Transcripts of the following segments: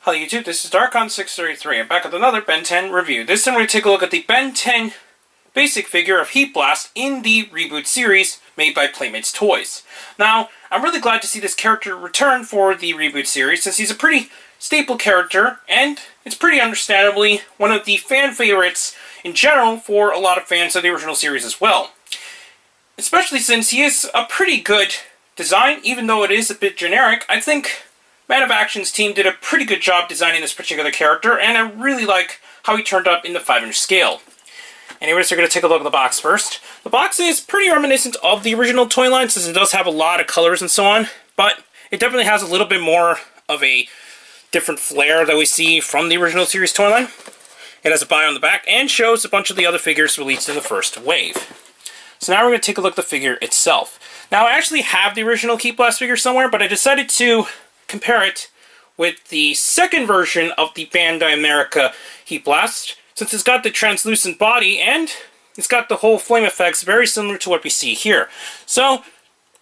Hello YouTube, this is Darkon633. I'm back with another Ben 10 review. This time we're going to take a look at the Ben 10 basic figure of Heatblast in the Reboot series made by Playmates Toys. Now, I'm really glad to see this character return for the Reboot series since he's a pretty staple character and it's pretty understandably one of the fan favorites in general for a lot of fans of the original series as well. Especially since he is a pretty good design, even though it is a bit generic. I think Man of Action's team did a pretty good job designing this particular character, and I really like how he turned up in the 5-inch scale. Anyways, we're going to take a look at the box first. The box is pretty reminiscent of the original toy line, since it does have a lot of colors and so on, but it definitely has a little bit more of a different flair that we see from the original series toy line. It has a bio on the back, and shows a bunch of the other figures released in the first wave. So now we're going to take a look at the figure itself. Now, I actually have the original Heatblast figure somewhere, but I decided to compare it with the second version of the Bandai America Heatblast, since it's got the translucent body and it's got the whole flame effects very similar to what we see here. So,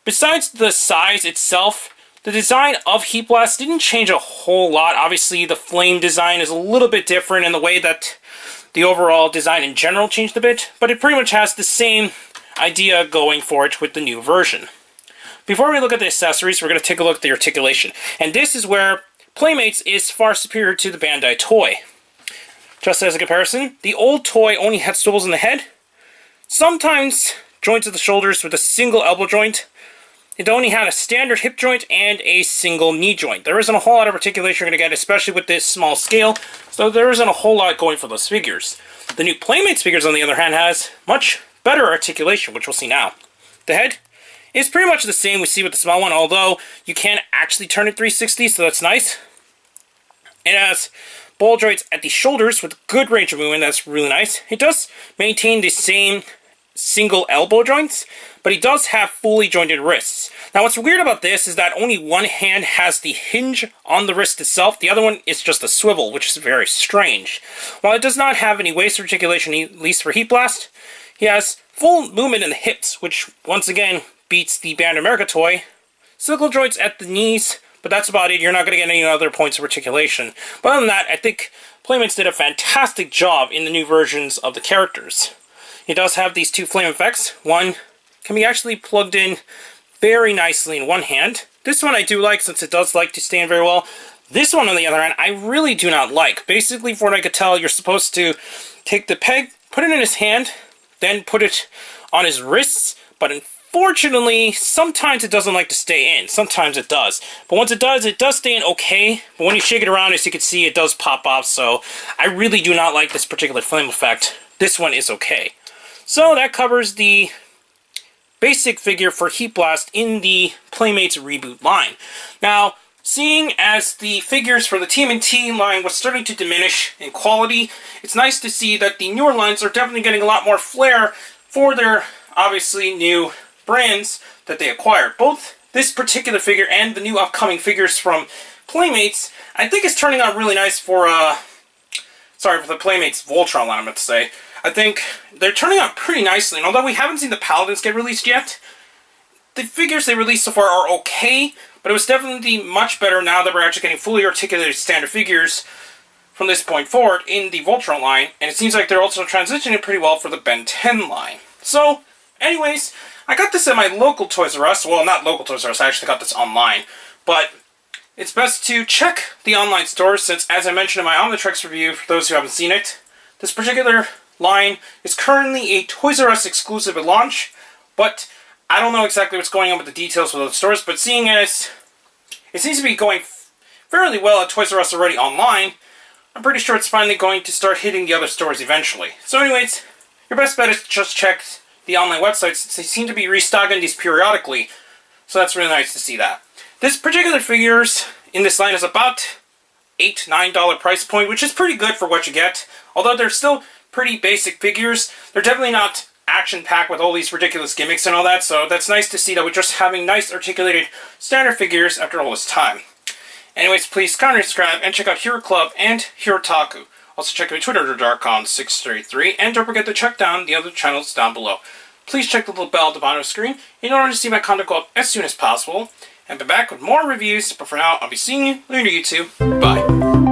besides the size itself, the design of Heatblast didn't change a whole lot. Obviously, the flame design is a little bit different in the way that the overall design in general changed a bit, but it pretty much has the same idea going for it with the new version. Before we look at the accessories, we're going to take a look at the articulation. And this is where Playmates is far superior to the Bandai toy. Just as a comparison, the old toy only had swivels in the head, sometimes joints of the shoulders with a single elbow joint. It only had a standard hip joint and a single knee joint. There isn't a whole lot of articulation you're going to get, especially with this small scale, so there isn't a whole lot going for those figures. The new Playmates figures, on the other hand, has much better articulation, which we'll see now. The head is pretty much the same we see with the small one, although you can't actually turn it 360, so that's nice. It has ball joints at the shoulders with good range of movement, that's really nice. It does maintain the same single elbow joints, but it does have fully jointed wrists. Now what's weird about this is that only one hand has the hinge on the wrist itself, the other one is just a swivel, which is very strange. While it does not have any waist articulation, at least for Heatblast, he has full movement in the hips, which once again beats the Bandai America toy. Single joints at the knees, but that's about it. You're not going to get any other points of articulation. But other than that, I think Playmates did a fantastic job in the new versions of the characters. He does have these two flame effects. One can be actually plugged in very nicely in one hand. This one I do like, since it does like to stand very well. This one, on the other hand, I really do not like. Basically, from what I could tell, you're supposed to take the peg, put it in his hand, then put it on his wrists, but unfortunately, sometimes it doesn't like to stay in. Sometimes it does. But once it does stay in okay. But when you shake it around, as you can see, it does pop off. So I really do not like this particular flame effect. This one is okay. So that covers the basic figure for Heatblast in the Playmates Reboot line. Now, seeing as the figures for the TMNT line was starting to diminish in quality, it's nice to see that the newer lines are definitely getting a lot more flair for their, obviously, new brands that they acquired. Both this particular figure and the new upcoming figures from Playmates, I think is turning out really nice for, for the Playmates Voltron line, I meant to say. I think they're turning out pretty nicely, and although we haven't seen the Paladins get released yet, the figures they released so far are okay, but it was definitely much better now that we're actually getting fully articulated standard figures from this point forward in the Voltron line, and it seems like they're also transitioning pretty well for the Ben 10 line. So, anyways, I got this at my local Toys R Us. Well, not local Toys R Us, I actually got this online. But it's best to check the online stores, since, as I mentioned in my Omnitrix review, for those who haven't seen it, this particular line is currently a Toys R Us exclusive at launch, but I don't know exactly what's going on with the details with those stores, but seeing as it seems to be going fairly well at Toys R Us already online, I'm pretty sure it's finally going to start hitting the other stores eventually. So anyways, your best bet is to just check the online websites, since they seem to be restocking these periodically, so that's really nice to see that. This particular figures in this line is about $8-9 price point, which is pretty good for what you get. Although they're still pretty basic figures, they're definitely not action-packed with all these ridiculous gimmicks and all that, so that's nice to see that we're just having nice articulated standard figures after all this time. Anyways, please kindly subscribe and check out Hero Club and Hero Taku. Also check out my Twitter, Darkon633, and don't forget to check down the other channels down below. Please check the little bell at the bottom of the screen in order to see my content go up as soon as possible. And be back with more reviews, but for now, I'll be seeing you later, YouTube. Bye.